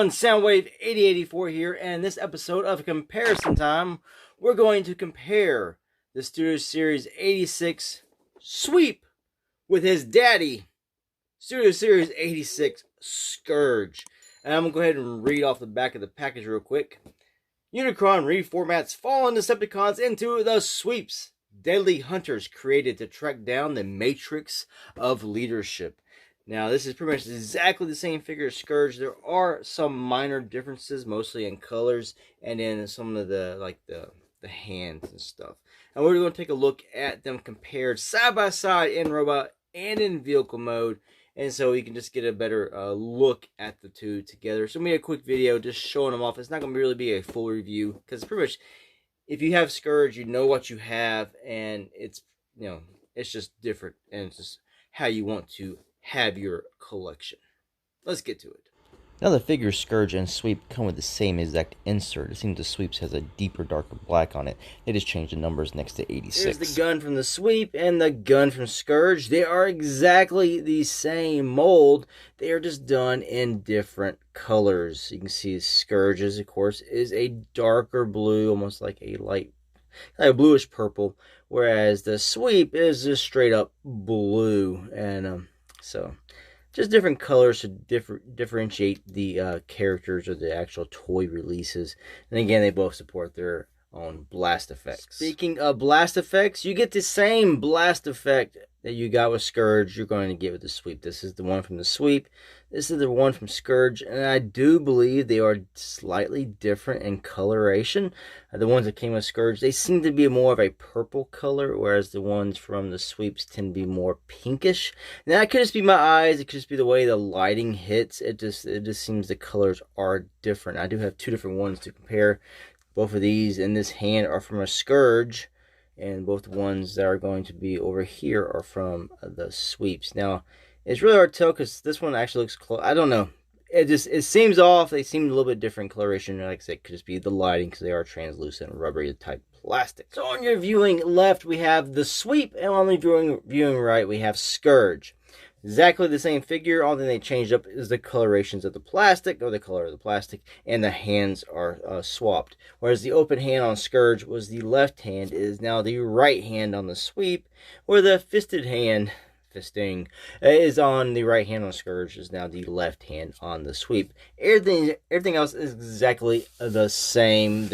everyone, Soundwave 8084 here, and in this episode of Comparison Time, we're going to compare the Studio Series 86 Sweep with his daddy, Studio Series 86 Scourge. And I'm going to go ahead and read off the back of the package real quick. Unicron reformats fallen Decepticons into the Sweeps, deadly hunters created to track down the matrix of leadership. Now, this is pretty much exactly the same figure as Scourge. There are some minor differences, mostly in colors, and in some of the hands and stuff. And we're going to take a look at them compared side by side in robot and in vehicle mode, and so you can just get a better look at the two together. So, me a quick video just showing them off. It's not going to really be a full review because pretty much, if you have Scourge, you know what you have, and it's it's just different, and it's just how you want to have your collection. Let's get to it. Now the figures Scourge and Sweep come with the same exact insert. It seems the Sweeps has a deeper, darker black on it. They just changed the numbers next to 86. Here's the gun from the Sweep and the gun from Scourge. They are exactly the same mold. They are just done in different colors. You can see Scourge's, of course, is a darker blue, almost like a like a bluish purple, whereas the Sweep is just straight up blue. And so just different colors to differentiate the characters or the actual toy releases. And again, they both support their own blast effects. Speaking of blast effects, you get the same blast effect that you got with Scourge, you're going to get with the Sweep. This is the one from the Sweep. This is the one from Scourge. And I do believe they are slightly different in coloration. The ones that came with Scourge, they seem to be more of a purple color, whereas the ones from the Sweeps tend to be more pinkish. Now, that could just be my eyes. It could just be the way the lighting hits. It just seems the colors are different. I do have two different ones to compare. Both of these in this hand are from a Scourge, and both ones that are going to be over here are from the Sweeps. Now, it's really hard to tell because this one actually looks close. I don't know. It seems off. They seem a little bit different coloration. Like I said, it could just be the lighting because they are translucent, rubbery type plastic. So on your viewing left, we have the Sweep, and on the viewing right, we have Scourge. Exactly the same figure. All that they changed up is the colorations of the plastic, or the color of the plastic, and the hands are swapped. Whereas the open hand on Scourge was the left hand, is now the right hand on the Sweep, where the fisting is on the right hand on Scourge, is now the left hand on the Sweep. Everything else is exactly the same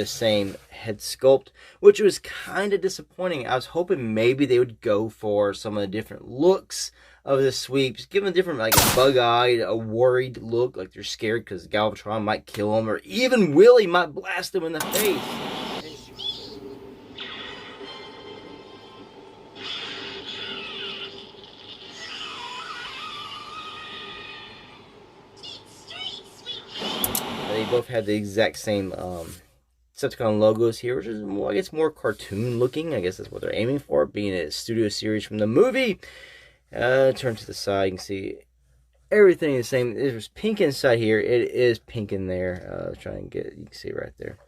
head sculpt, which was kind of disappointing. I was hoping maybe they would go for some of the different looks of the Sweeps, give them a different, like a bug-eyed, a worried look, like they're scared because Galvatron might kill them, or even Willie might blast them in the face. They both have the exact same Decepticon logos here, which is more, I guess, more cartoon looking. I guess that's what they're aiming for, being a Studio Series from the movie. Turn to the side, you can see everything is the same. There's pink inside here. It is pink in there. Try and get, you can see right there.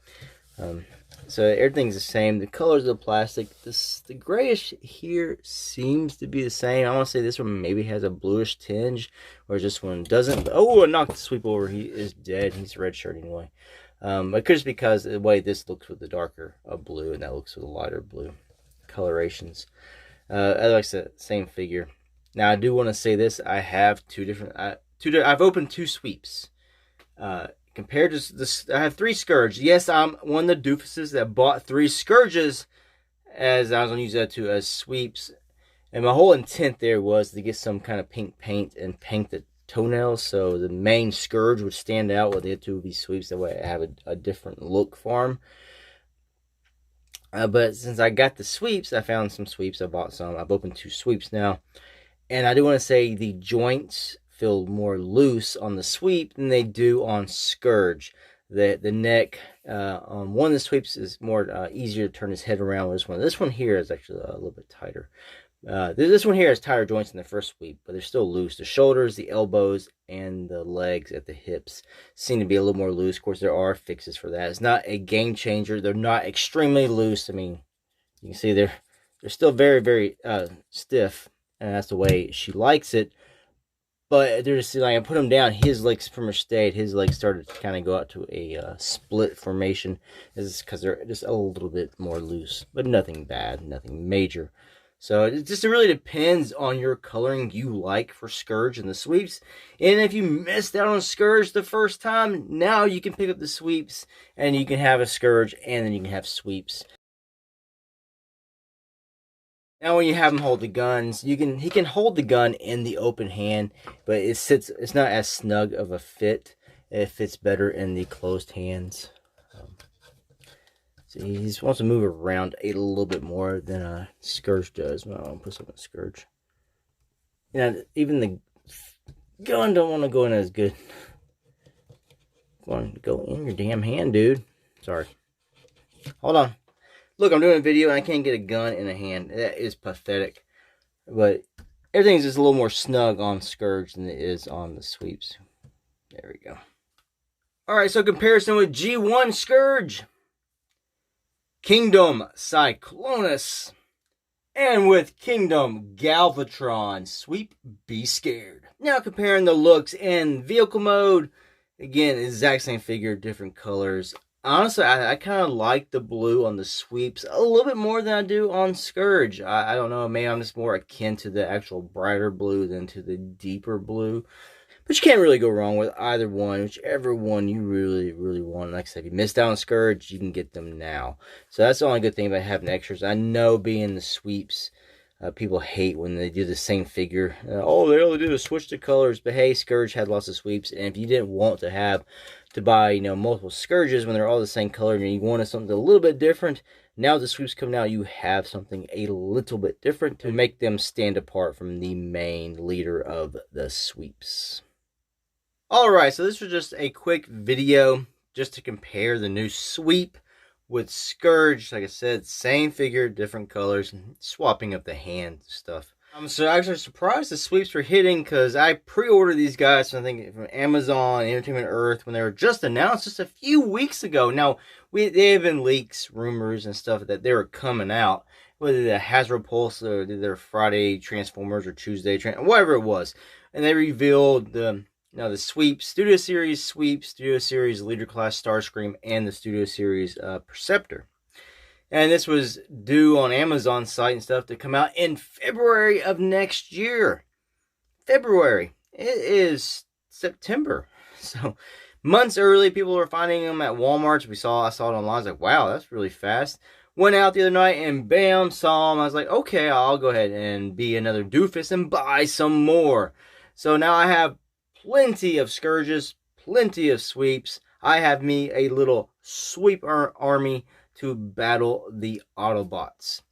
So everything's the same. The colors of the plastic, the grayish here seems to be the same. I want to say this one maybe has a bluish tinge, whereas this one doesn't. Oh, I knocked the Sweep over. He is dead. He's red shirt anyway. It could just be because of the way this looks with the darker blue, and that looks with the lighter blue colorations. As I said, same figure. Now, I do want to say this. I have I've opened two Sweeps. Compared to this, I have three Scourge. Yes, I'm one of the doofuses that bought three Scourges, as I was going to use that too as Sweeps. And my whole intent there was to get some kind of pink paint and paint the toenails so the main Scourge would stand out with the two of these Sweeps. That way I have a different look for them. But since I got the Sweeps, I found some Sweeps. I bought some. I've opened two Sweeps now. And I do want to say the joints feel more loose on the Sweep than they do on Scourge. The neck on one of the Sweeps is more easier to turn his head around with this one. This one here is actually a little bit tighter. This one here has tighter joints than the first Sweep, but they're still loose. The shoulders, the elbows, and the legs at the hips seem to be a little more loose. Of course, there are fixes for that. It's not a game changer. They're not extremely loose. I mean, you can see they're still very, very stiff. And that's the way she likes it. But they're just like, I put him down, his legs pretty much stayed. His legs started to kind of go out to a split formation. This is because they're just a little bit more loose, but nothing bad, nothing major. So it just really depends on your coloring you like for Scourge and the sweeps. And if you missed out on Scourge the first time, now you can pick up the sweeps and you can have a Scourge and then you can have sweeps. Now when you have him hold the guns, he can hold the gun in the open hand, but it's not as snug of a fit. It fits better in the closed hands. So he wants to move around a little bit more than Scourge does. Well, I'll put something Scourge. You know, even the gun don't want to go in as good. Go in your damn hand, dude. Sorry. Hold on. Look, I'm doing a video and I can't get a gun in a hand. That is pathetic. But everything's just a little more snug on Scourge than it is on the sweeps. There we go. Alright, so comparison with G1 Scourge. Kingdom Cyclonus, and with Kingdom Galvatron. Sweep, be scared. Now comparing the looks in vehicle mode, again, exact same figure, different colors. Honestly, I kind of like the blue on the sweeps a little bit more than I do on Scourge. I don't know, maybe I'm just more akin to the actual brighter blue than to the deeper blue. But you can't really go wrong with either one, whichever one you really, really want. Like I said, if you missed out on Scourge, you can get them now. So that's the only good thing about having extras. I know being the sweeps, people hate when they do the same figure. Oh, they only do is switch the colors. But hey, Scourge had lots of sweeps. And if you didn't want to buy, multiple Scourges when they're all the same color and you wanted something a little bit different, now the sweeps coming out, you have something a little bit different to make them stand apart from the main leader of the sweeps. Alright, so this was just a quick video just to compare the new sweep with Scourge. Like I said, same figure, different colors, swapping up the hand stuff. I'm so actually surprised the sweeps were hitting because I pre-ordered these guys, I think, from Amazon, Entertainment Earth, when they were just announced just a few weeks ago. Now, they have been leaks, rumors, and stuff that they were coming out. Whether the Hasbro Pulse or their Friday Transformers or Tuesday, whatever it was. And they revealed the sweep, Studio Series Sweep, Studio Series Leader Class Starscream, and the Studio Series Perceptor. And this was due on Amazon site and stuff to come out in February of next year. February. It is September. So, months early, people were finding them at Walmart. I saw it online. I was like, wow, that's really fast. Went out the other night and bam, saw them. I was like, okay, I'll go ahead and be another doofus and buy some more. So now I have plenty of Scourges, plenty of sweeps. I have me a little sweep army to battle the Autobots.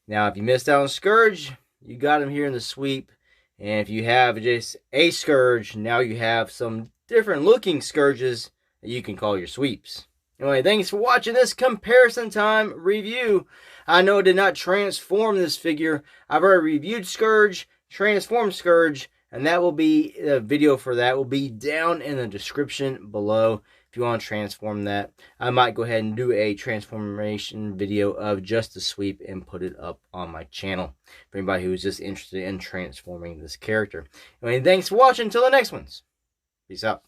Now, if you missed out on Scourge, you got him here in the sweep. And if you have just a Scourge, now you have some different looking Scourges that you can call your sweeps. Anyway, thanks for watching this comparison time review. I know I did not transform this figure. I've already reviewed Scourge, transformed Scourge, and that will be, the video for that will be down in the description below. If you want to transform that, I might go ahead and do a transformation video of just the sweep and put it up on my channel for anybody who's just interested in transforming this character. Anyway, thanks for watching. Until the next ones. Peace out.